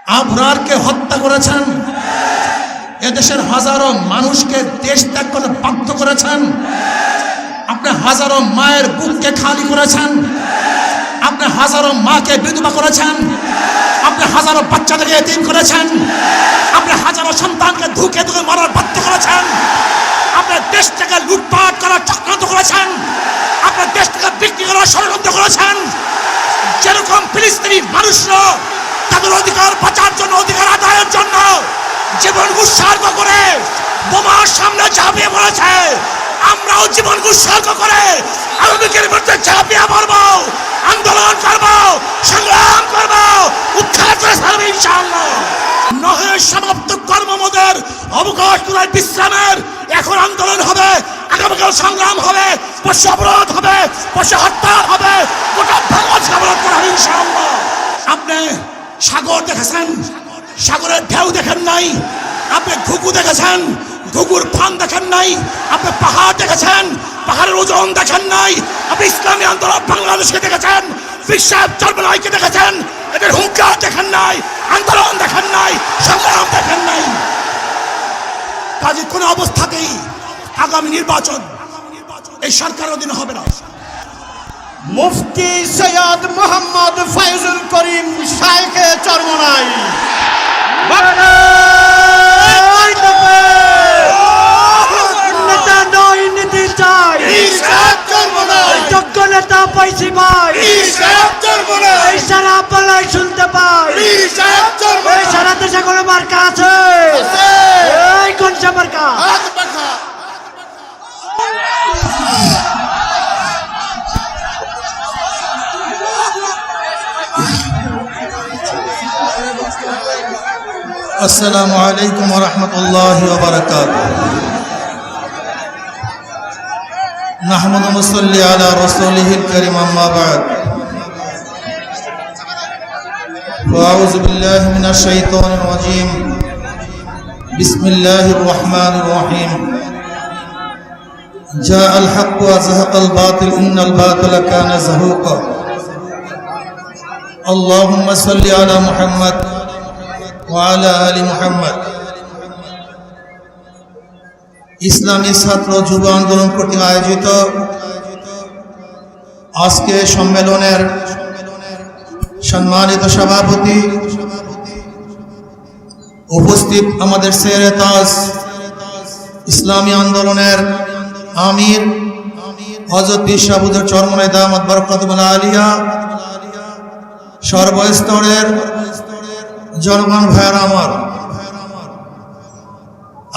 আবরারকে হত্যা করেছেন, এদেশের হাজারো মানুষকে দেশ ত্যাগ করতে বাধ্য করেছেন, আপনি হাজারো মায়ের বুককে খালি করেছেন, আপনি হাজারো মাকে বিধবা করেছেন, আপনি হাজারো বাচ্চাদেরকে এতিম করেছেন, আপনি হাজারো সন্তানকে ধুকে ধুকে মারার বাধ্য করেছেন, আপনি দেশটাকে লুটপাট করার চক্রান্ত করেছেন, আপনি দেশটাকে বিক্রি করার ষড়যন্ত্র করেছেন। যেরকম ফিলিস্তিনি মানুষরা তাদের অধিকার বাঁচার জন্য, অধিকার আদায়ের জন্য জীবন উৎসর্গ করে বোমার সামনে ঝাঁপিয়ে পড়েছে, আমরাও জীবন উৎসর্গ করে আওয়ামীদের বিরুদ্ধে ঝাঁপিয়ে পড়বো, আন্দোলন করবো, সংগ্রাম করবো, উদ্ধার করে ছাড়বো ইনশাআল্লাহ। নহে সমাপ্ত কর্মমোদের অবকাশ নয় বিশ্রামের, এখন আন্দোলন হবে, আগামীকাল সংগ্রাম হবে, পশু অবরোধ হবে, পশু হরতাল হবে, গোটা ভারত অবরোধ করা হবে ইনশাআল্লাহ। আপনি সাগর দেখেছেন, সাগরের ঢেউ দেখেন নাই, আপনি ঘুঘু দেখেছেন, ঘুঘুর ফান দেখেন নাই, আপনি পাহাড় দেখেছেন, পাহাড়ের ওজন দেখেন নাই, আপনি ইসলামী আন্দোলন বাংলাদেশকে দেখেছেন, বিশ্বের চর্বনাইকে দেখেছেন, এদের হুঙ্কার দেখেন নাই, আন্দোলন দেখেন নাই, সংগ্রাম দেখেন নাই। কাজে কোন অবস্থাতেই আগামী নির্বাচন এই সরকার অধীন হবে না। মুফতি সৈয়দ মোহাম্মদ ফয়জুল করিম শাইখে চরমনাই নেতা নয়, নীতি চাই, যোগ্য নেতা পাইছি ভাই, এই সারা পাল্লায় শুনতে পাই, এই সারা দেশে কোনো মার্কা আছে, এই কোন সে মার্কা? আসসালামু আলাইকুম ওয়া রাহমাতুল্লাহি ওয়া বারাকাতুহু। নাহমাদু ওয়া নুসাল্লি আলা রাসূলিহিল কারীম, আম্মা বা'দ। আউযু বিল্লাহি মিনাশ শাইতানির রাজীম। বিসমিল্লাহির রহমানির রহিম। জাআল হাক্কু ওয়া যাহাকাল বাতিল, ইন্নাল বাতিলা কানা যাহুকা। আল্লাহুম্মা সাল্লি আলা মুহাম্মদ ওয়ালা আলি মুহাম্মদ। ইসলামী ছাত্র যুব আন্দোলন কর্তৃক আয়োজিত আজকে সম্মেলনের সম্মানিত সভাপতি, উপস্থিত আমাদের শেরে তাজ ইসলামী আন্দোলনের আমির হযরত পীর সাহেব হুজুর চরমনাই দামাত বরকাতুল আলিয়া, সর্বস্তরের জনগণ ভাইয়েরা আমার,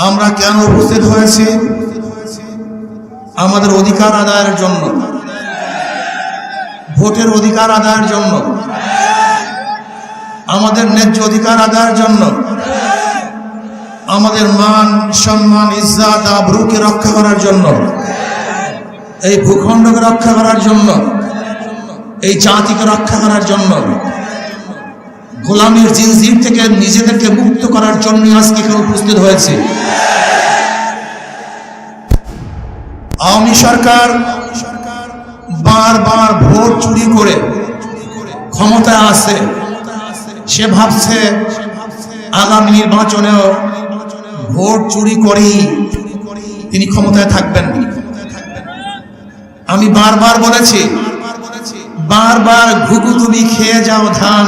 আমরা কেন উপস্থিত হয়েছি? আমাদের অধিকার আদায়ের জন্য, ভোটের অধিকার আদায়ের জন্য, আমাদের ন্যায্য অধিকার আদায়ের জন্য, আমাদের মান সম্মান ইজ্জত আবরুকে রক্ষা করার জন্য, এই ভূখণ্ডকে রক্ষা করার জন্য, এই জাতিকে রক্ষা করার জন্য, গোলামীর জিনজির থেকে নিজেদেরকে মুক্ত করার জন্য আজকে এখানে উপস্থিত হয়েছে। আওয়ামী সরকার বারবার ভোট চুরি করে ক্ষমতায় আছে, সে ভাবছে আগামী নির্বাচনেও ভোট চুরি করেই তিনি ক্ষমতায় থাকবেন। আমি বারবার বলেছি, বারবার ঘুঘু তুমি খেয়ে যাও ধান,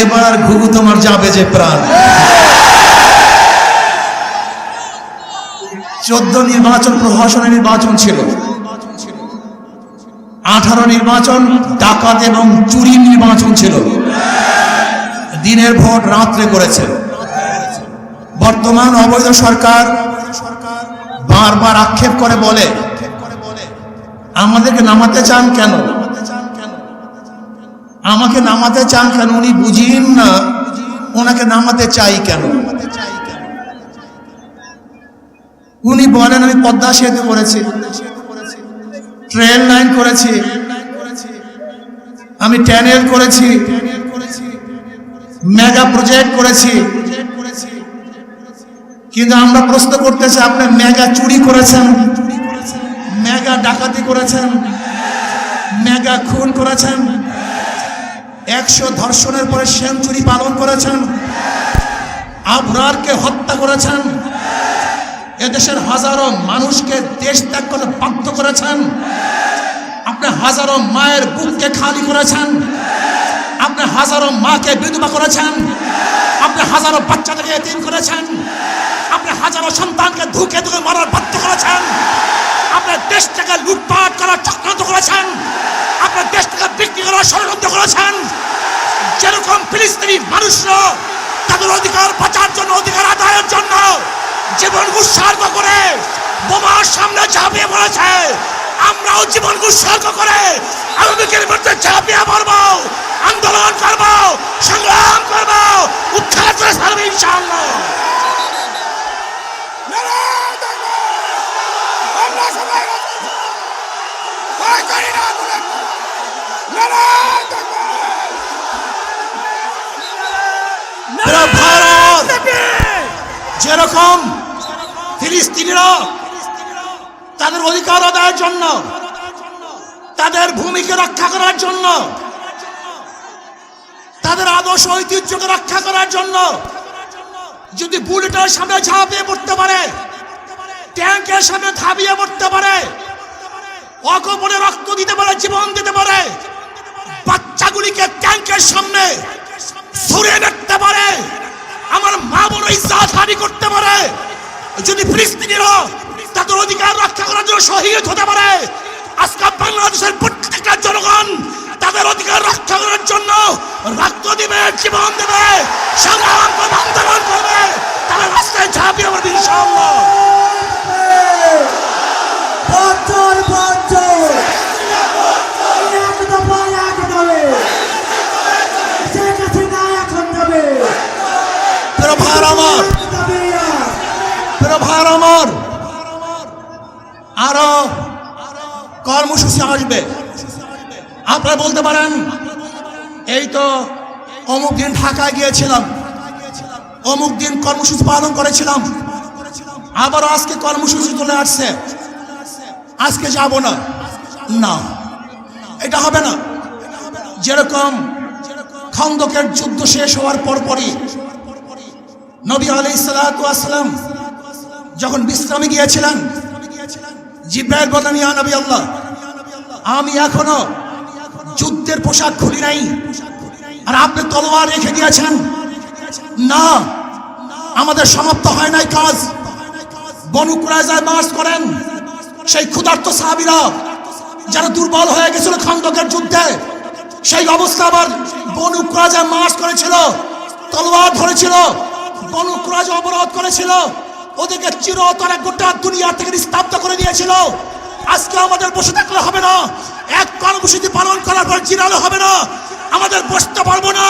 এবার ঘুঘু তোমার যাবে যে প্রাণ। 14 নির্বাচন প্রহসনের নির্বাচন ছিল, 18 নির্বাচন ডাকাত এবং চুরি নির্বাচন ছিল, দিনের ভোট রাত্রে করেছে। বর্তমান অবৈধ সরকার বারবার আক্ষেপ করে বলে আমাদেরকে নামাতে চান কেন, আমাকে নামাতে চান কেন, উনি বুঝিন না ওনাকে নামাতে চাই কেন। উনি বলেন আমি পদ্মা সেতু করেছি, ট্রেন লাইন করেছি, আমি ট্যানেল করেছি, মেগা প্রজেক্ট করেছি, কিন্তু আমরা প্রশ্ন করতেছি আপনি মেগা চুরি করেছেন, মেগা ডাকাতি করেছেন, মেগা খুন করেছেন, 100 ধর্ষণের পরে সেঞ্চুরি পালন করেছেন, আবরারকে হত্যা করেছেন, এদেশের হাজারো মানুষকে দেশ ত্যাগ করতে বাধ্য করেছেন, আপনি হাজারো মায়ের বুককে খালি করেছেন, আপনি হাজারো মাকে বিধবা করেছেন, আপনি হাজারো বাচ্চাদেরকে এতিম করেছেন, আপনি হাজারো সন্তানকে ধুকে ধুকে মারার বাধ্য করেছেন, আপনি দেশটাকে লুটপাট করার চক্রান্ত করেছেন, আপনি দেশটাকে বিক্রি করার ষড়যন্ত্র করেছেন। যেরকম ফিলিস্তিনি মানুষরা তাদের অধিকার বাঁচার জন্য, অধিকার আদায়ের জন্য জীবন উৎসর্গ করে বোমার সামনে ঝাঁপিয়ে পড়েছে, আমরাও জীবন উৎসর্গ করে আওয়ামীদের বিরুদ্ধে ঝাঁপিয়ে পড়ব, আন্দোলন করব, সংগ্রাম করব, উৎখাত করে ছাড়ব ইনশাআল্লাহ। ভারত যেরকম ফিলিস্তিনিরা তাদের অধিকার আদায়ের জন্য, তাদের ভূমিকে রক্ষা করার জন্য, তাদের আদর্শ ঐতিহ্যকে রক্ষা করার জন্য যদি বুলেটের সামনে ঝাঁপিয়ে পড়তে পারে, ট্যাঙ্কের সামনে ঝাঁপিয়ে পড়তে পারে, অকপটে রক্ত দিতে পারে, জীবন দিতে পারে, বাচ্চাগুলিকে ট্যাঙ্কের সামনে ছুড়ে দেখতে পারে, আমার মা বোন ইজ্জত হানি করতে পারে, যদি ফিলিস্তিনিরা তাদের অধিকার রক্ষা করার জন্য শহীদ হতে পারে, আজকে বাংলাদেশের প্রত্যেকটা জনগণ তাদের অধিকার রক্ষা করার জন্য রক্ত দিবে, জীবন দেবে, সংগ্রাম করবে, আন্দোলন করবে, তারা রাস্তায় ঝাঁপিয়ে পড়বে ইনশাআল্লাহ। বছর বছর এক দফা এক দাবে শেখ হাসিনা এখন যাবে। প্রিয় ভাইরা আমার, প্রিয় ভাইরা আমার, আরো কর্মসূচি আসবে। আপনারা বলতে পারেন এই তো অমুক দিন ঢাকায় গিয়েছিলাম, অমুক দিন কর্মসূচি পালন করেছিলাম, আবার আজকে কর্মসূচি চলে আসছে, আজকে যাব না, না এটা হবে না। যেরকম খন্দকের যুদ্ধ শেষ হওয়ার পরপরই নবী আলাইহিস সালাতু ওয়াস সালাম যখন বিশ্রামে গিয়েছিলেন, জিবরাইল বলেন, ইয়া নবী আল্লাহ, আমি এখনো যুদ্ধের পোশাক খুলি নাই, আর আপনি তলোয়ার রেখে দিয়েছেন। না, আমাদের সমাপ্ত হয় নাই কাজ। বনু কুরাইজায় মার্চ করেন সেই ক্ষুধার্ত সাহাবীরা যারা দুর্বল হয়ে গেছিল খন্দকের যুদ্ধে, সেই অবস্থা আবার বনু কুরাইজায় মার্চ করেছিল, তলোয়ার ধরেছিল, বনু কুরাইজা অবরোধ করেছিল, ওদেরকে চিরতরে গোটা দুনিয়া থেকে নিস্তব্ধ করে দিয়েছিল। আজকে আমাদের বসে থাকলে হবে না, এক কর্মসূচি পালন করার পর জিরালে হবে না, আমাদের বসতে পারবো না,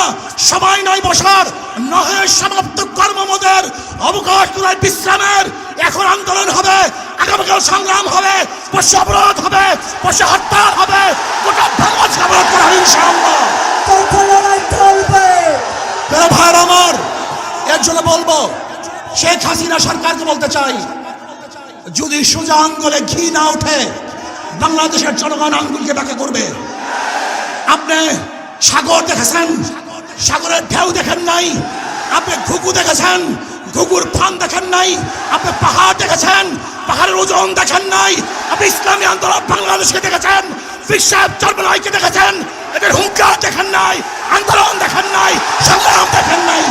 সময় নাই বসার, নহে সমাপ্ত কর্মমোদের অবকাশ নয় বিশ্রামের। এখন আন্দোলন হবে, আগামীকাল সংগ্রাম হবে, বসে অবরোধ হবে, বসে হরতাল হবে, গোটা বাংলাদেশ অবরোধ করা হবে ইনশাআল্লাহ। প্রিয় ভাইরা আমার, এর জন্য বলবো শেখ হাসিনা সরকারকে বলতে চাই, যদি সোজা আঙ্গুলে ঘি না ওঠে বাংলাদেশের জনগণ আঙ্গুলকে ব্যাখ্যা করবে। আপনি সাগর দেখেছেন, সাগরের ঢেউ দেখেন নাই, আপনি ঘুঘু দেখেছেন, ঘুঘুর ফান দেখেন নাই, আপনি পাহাড় দেখেছেন, পাহাড়ের ওজন দেখেন নাই, আপনি ইসলামী আন্দোলন বাংলাদেশকে দেখেছেন, বিশ্বের চর্মনাইকে দেখেছেন, এদের হুঙ্কার দেখেন নাই, আন্দোলন দেখেন নাই, সংগ্রাম দেখেন নাই।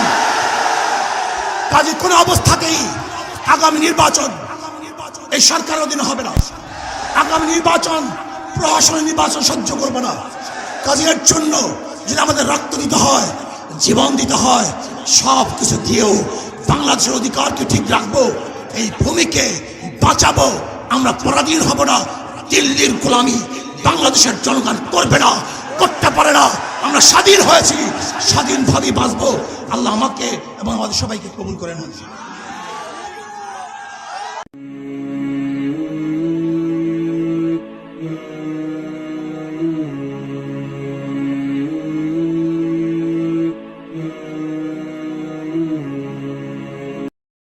কাজে কোনো অবস্থাতেই আগামী নির্বাচন এই সরকারের অধীনে হবে না। আগামী নির্বাচন প্রশাসনিক নির্বাচন সহ্য করবে না। কাজে এর জন্য যদি আমাদের রক্ত দিতে হয়, জীবন দিতে হয়, সব কিছু দিয়েও বাংলাদেশের অধিকারকে ঠিক রাখবো, এই ভূমিকে বাঁচাবো। আমরা পরাধীন হব না। দিল্লির গোলামি বাংলাদেশের জনগণ করবে না, করতে পারে না। আমরা স্বাধীন হয়েছি, স্বাধীনভাবে বাঁচবো। আল্লাহ আমাকে এবং আমাদের সবাইকে কবুল করেন।